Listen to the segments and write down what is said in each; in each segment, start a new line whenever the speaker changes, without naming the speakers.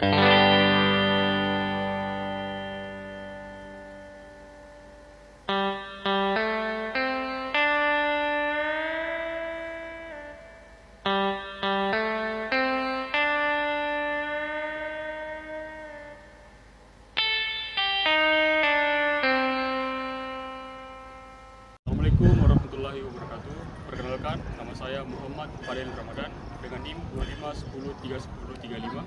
Assalamualaikum warahmatullahi wabarakatuh. Perkenalkan, nama saya Muhammad Fadil Ramadan dengan NIM 25103135.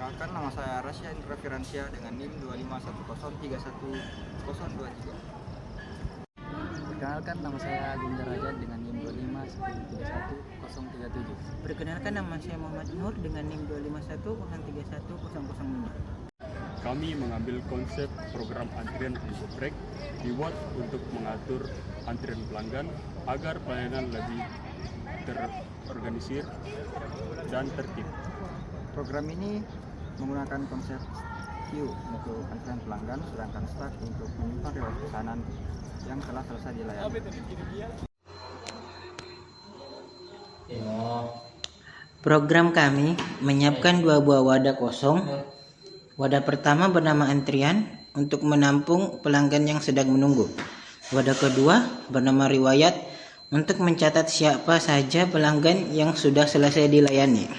Perkenalkan, nama saya Rasya Indra Firansyah dengan NIM 2510313023.
Perkenalkan, nama saya Agung Darajat dengan NIM 25103137.
Perkenalkan, nama saya Muhammad Nur dengan NIM 251031005.
Kami mengambil konsep program antrian infobrek dibuat untuk mengatur antrian pelanggan agar pelayanan lebih terorganisir dan tertib.
Program ini menggunakan konsep queue untuk antrian pelanggan, sedangkan stack untuk menyimpan riwayat pesanan yang telah selesai dilayani.
Program kami menyiapkan 2 buah wadah kosong. Wadah pertama bernama antrian untuk menampung pelanggan yang sedang menunggu. Wadah kedua bernama riwayat untuk mencatat siapa saja pelanggan yang sudah selesai dilayani.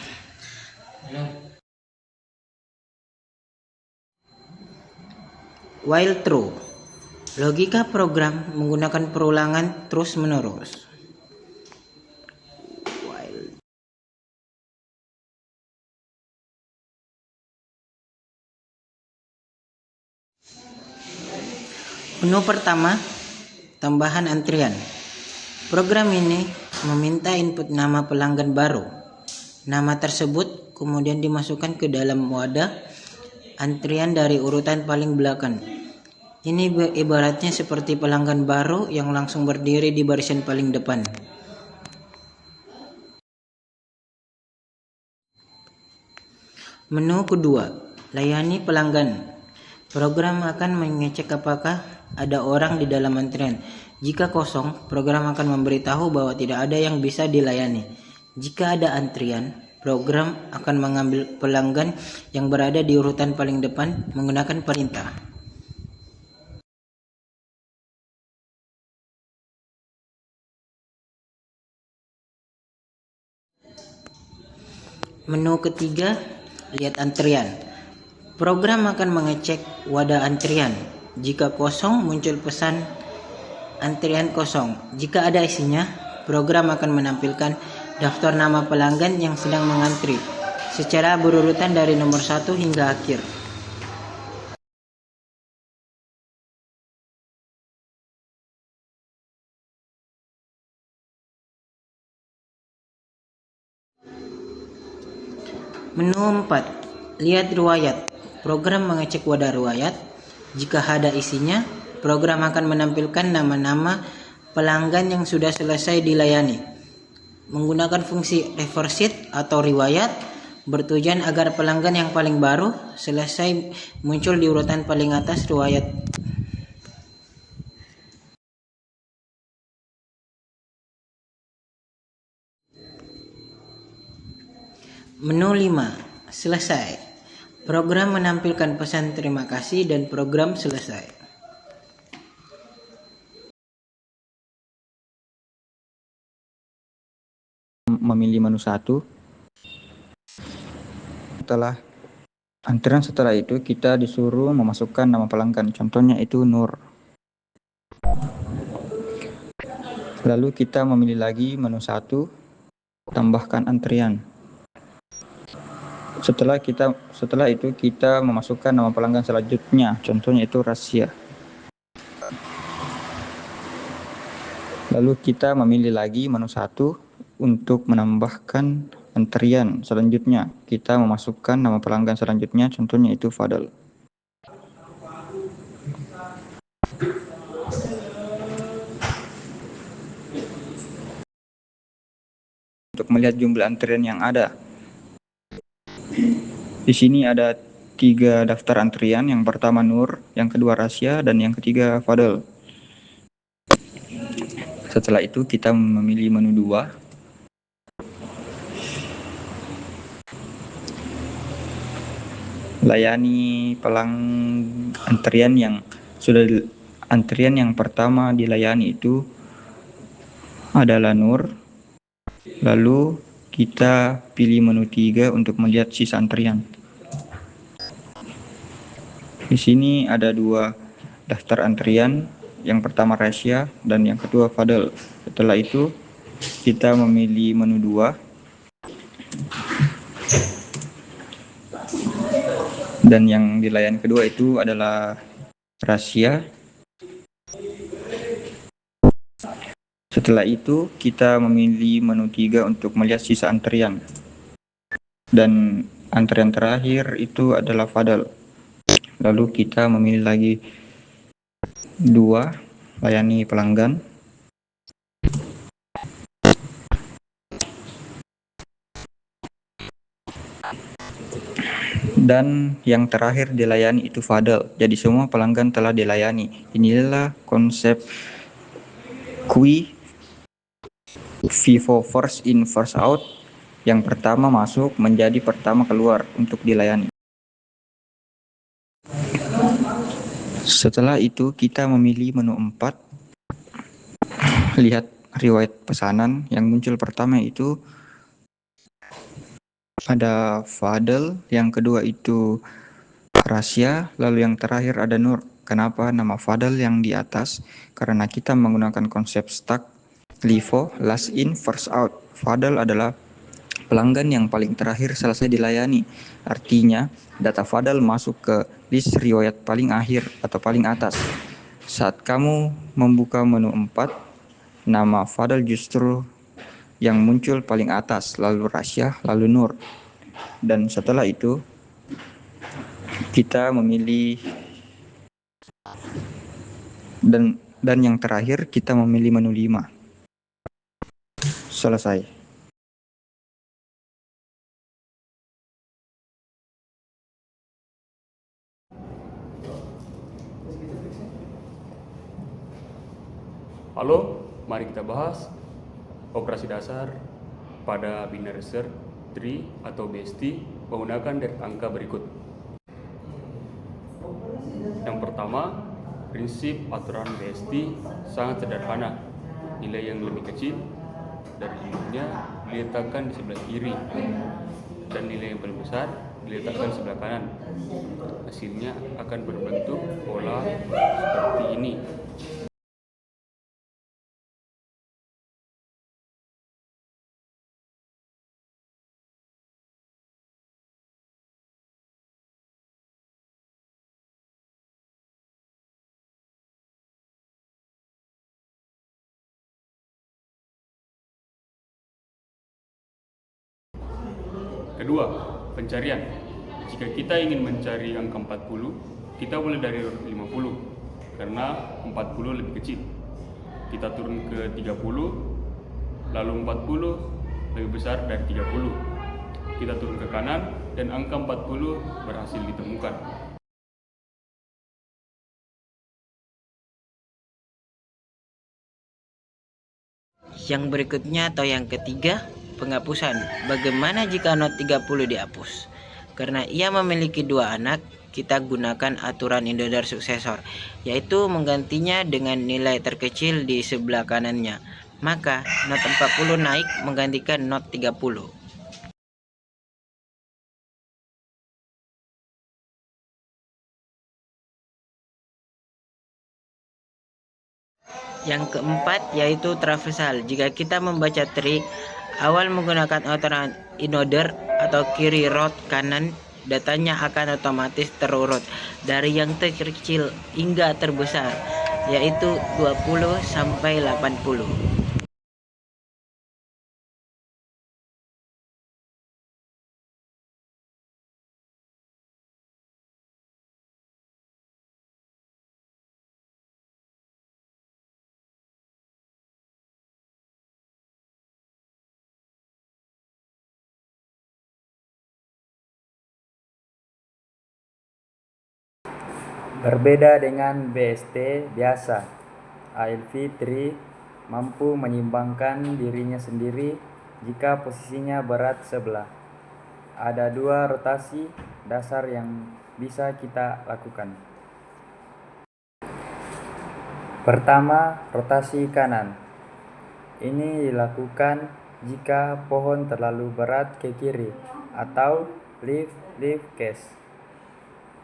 While true, logika program menggunakan perulangan terus-menerus. Menu pertama, tambahan antrian. Program ini meminta input nama pelanggan baru. Nama tersebut kemudian dimasukkan ke dalam wadah antrian dari urutan paling belakang. Ini ibaratnya seperti pelanggan baru yang langsung berdiri di barisan paling depan. Menu kedua, layani pelanggan. Program akan mengecek apakah ada orang di dalam antrian. Jika kosong, program akan memberitahu bahwa tidak ada yang bisa dilayani. Jika ada antrian, program akan mengambil pelanggan yang berada di urutan paling depan menggunakan perintah. Menu ketiga, lihat antrian. Program akan mengecek wadah antrian. Jika kosong, muncul pesan antrian kosong. Jika ada isinya, program akan menampilkan daftar nama pelanggan yang sedang mengantri secara berurutan dari nomor 1 hingga akhir. Menu 4, lihat riwayat. Program mengecek wadah riwayat. Jika ada isinya, program akan menampilkan nama-nama pelanggan yang sudah selesai dilayani. Menggunakan fungsi reverse atau riwayat bertujuan agar pelanggan yang paling baru selesai muncul di urutan paling atas riwayat. Menu 5, selesai. Program menampilkan pesan terima kasih dan program selesai.
Memilih menu 1. Setelah itu kita disuruh memasukkan nama pelanggan, contohnya itu Nur. Lalu kita memilih lagi menu 1, tambahkan antrian. Setelah itu kita memasukkan nama pelanggan selanjutnya, contohnya itu Rasya. Lalu kita memilih lagi menu 1 untuk menambahkan antrian. Selanjutnya kita memasukkan nama pelanggan selanjutnya, contohnya itu Fadel. Untuk melihat jumlah antrian yang ada, di sini ada 3 daftar antrian. Yang pertama Nur, yang kedua Rasya, dan yang ketiga Fadel. Setelah itu kita memilih menu 2. layani antrian yang pertama dilayani itu adalah Nur. Lalu kita pilih menu 3 untuk melihat sisa antrian. Di sini ada 2 daftar antrian, yang pertama Rasya dan yang kedua Fadel. Setelah itu kita memilih menu 2 dan yang dilayani kedua itu adalah Rasya. Setelah itu kita memilih menu 3 untuk melihat sisa antrian. Dan antrian terakhir itu adalah Fadel. Lalu kita memilih lagi 2 layani pelanggan. Dan yang terakhir dilayani itu Fadel. Jadi semua pelanggan telah dilayani. Inilah konsep Vivo first in first out. Yang pertama masuk menjadi pertama keluar untuk dilayani. Setelah itu kita memilih menu 4. Lihat riwayat pesanan. Yang muncul pertama itu ada Fadel, yang kedua itu Rasya, lalu yang terakhir ada Nur. Kenapa nama Fadel yang di atas? Karena kita menggunakan konsep stack LIFO, last in first out. Fadel adalah pelanggan yang paling terakhir selesai dilayani. Artinya data Fadel masuk ke list riwayat paling akhir atau paling atas. Saat kamu membuka menu 4, nama Fadel justru yang muncul paling atas, lalu Rasya, lalu Nur. Dan setelah itu kita memilih dan yang terakhir kita memilih menu 5. Selesai.
Halo, mari kita bahas operasi dasar pada binary search tree atau BST menggunakan deret angka berikut. Yang pertama, prinsip aturan BST sangat sederhana. Nilai yang lebih kecil dari jumlahnya diletakkan di sebelah kiri dan nilai yang paling besar diletakkan di sebelah kanan. Hasilnya akan berbentuk pola seperti ini. Kedua, pencarian. Jika kita ingin mencari angka 40, kita mulai dari 50 karena 40 lebih kecil. Kita turun ke 30, lalu 40 lebih besar dari 30. Kita turun ke kanan dan angka 40 berhasil ditemukan.
Yang berikutnya atau yang ketiga, penghapusan. Bagaimana jika not 30 dihapus? Karena ia memiliki 2 anak, kita gunakan aturan Indodar suksesor, yaitu menggantinya dengan nilai terkecil di sebelah kanannya. Maka not 40 naik menggantikan not 30. Yang keempat yaitu traversal. Jika kita membaca trik awal menggunakan aturan inodor atau kiri root kanan, datanya akan otomatis terurut dari yang terkecil hingga terbesar, yaitu 20 sampai 80.
Berbeda dengan BST biasa, ALV3 mampu menyimbangkan dirinya sendiri jika posisinya berat sebelah. Ada 2 rotasi
dasar yang bisa kita lakukan. Pertama, rotasi kanan. Ini dilakukan jika pohon terlalu berat ke kiri atau lift case.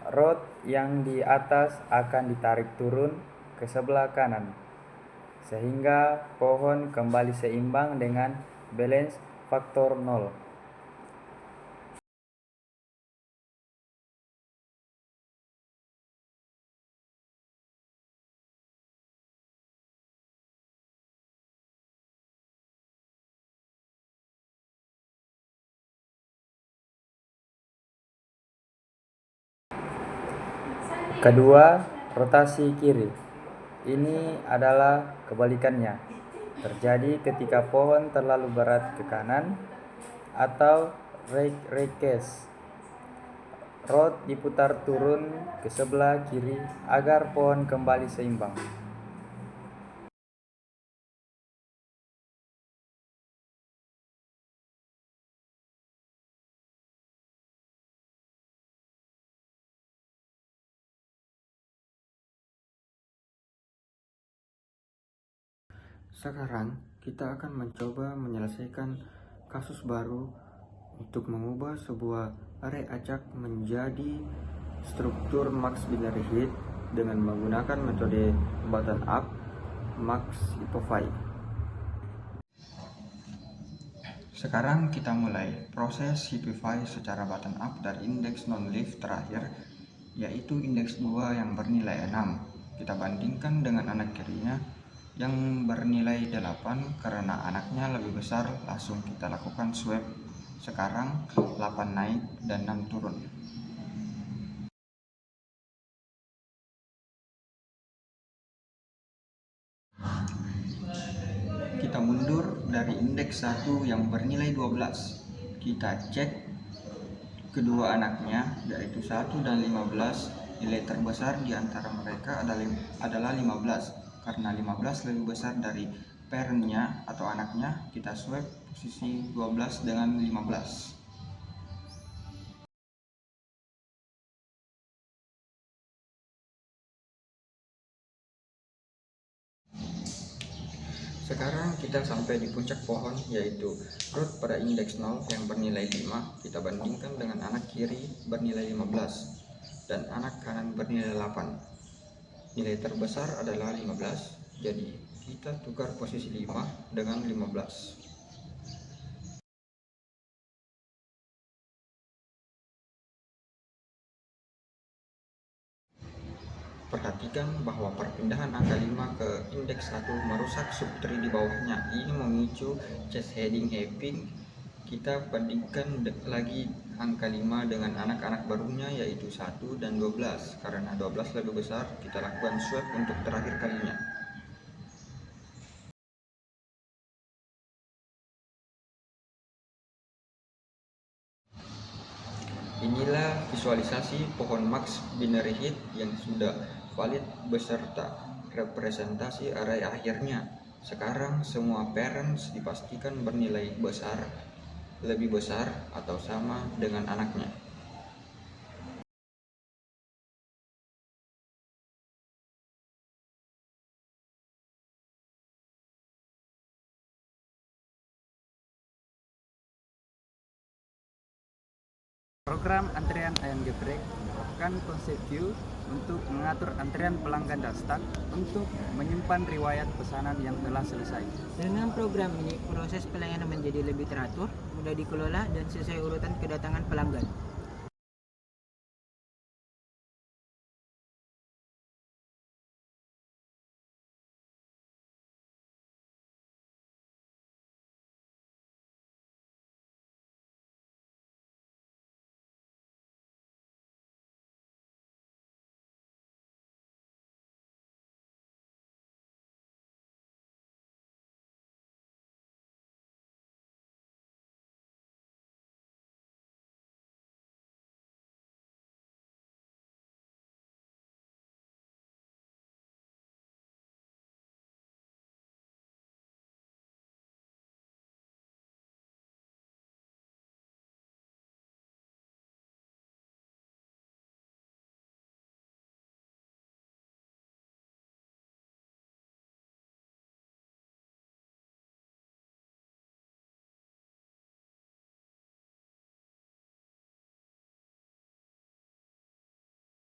Rod yang di atas akan ditarik turun ke sebelah kanan, sehingga pohon kembali seimbang dengan balance faktor 0. Kedua, rotasi kiri. Ini adalah kebalikannya. Terjadi ketika pohon terlalu berat ke kanan atau rake case. Rod diputar turun ke sebelah kiri agar pohon kembali seimbang.
Sekarang kita akan mencoba menyelesaikan kasus baru untuk mengubah sebuah array acak menjadi struktur max binary heap dengan menggunakan metode button up max hypophy. Sekarang kita mulai proses hypophy secara button up dari indeks non-leaf terakhir, yaitu indeks 2 yang bernilai 6. Kita bandingkan dengan anak kirinya yang bernilai 8 karena anaknya lebih besar. Langsung kita lakukan swap. Sekarang 8 naik dan 6 turun. Kita mundur dari indeks 1 yang bernilai 12. Kita cek kedua anaknya, yaitu 1 dan 15. Nilai terbesar di antara mereka adalah 15. Karena 15 lebih besar dari parentnya atau anaknya, kita swap posisi 12 dengan 15. Sekarang kita sampai di puncak pohon, yaitu root pada indeks 0 yang bernilai 5. Kita bandingkan dengan anak kiri bernilai 15 dan anak kanan bernilai 8. Nilai terbesar adalah 15, jadi kita tukar posisi 5 dengan 15. Perhatikan bahwa perpindahan angka 5 ke indeks 1 merusak subtree di bawahnya. Ini memicu chest heading having. Kita bandingkan lagi angka 5 dengan anak-anak barunya, yaitu 1 dan 12. Karena 12 lebih besar, kita lakukan swap untuk terakhir kalinya. Inilah visualisasi pohon max binary heap yang sudah valid beserta representasi array akhirnya. Sekarang semua parents dipastikan bernilai besar, lebih besar atau sama dengan anaknya.
Program antrian ayam geprek merupakan konsep view untuk mengatur antrian pelanggan dan stak untuk menyimpan riwayat pesanan yang telah selesai.
Dengan program ini, proses pelayanan menjadi lebih teratur, mudah dikelola, dan sesuai urutan kedatangan pelanggan.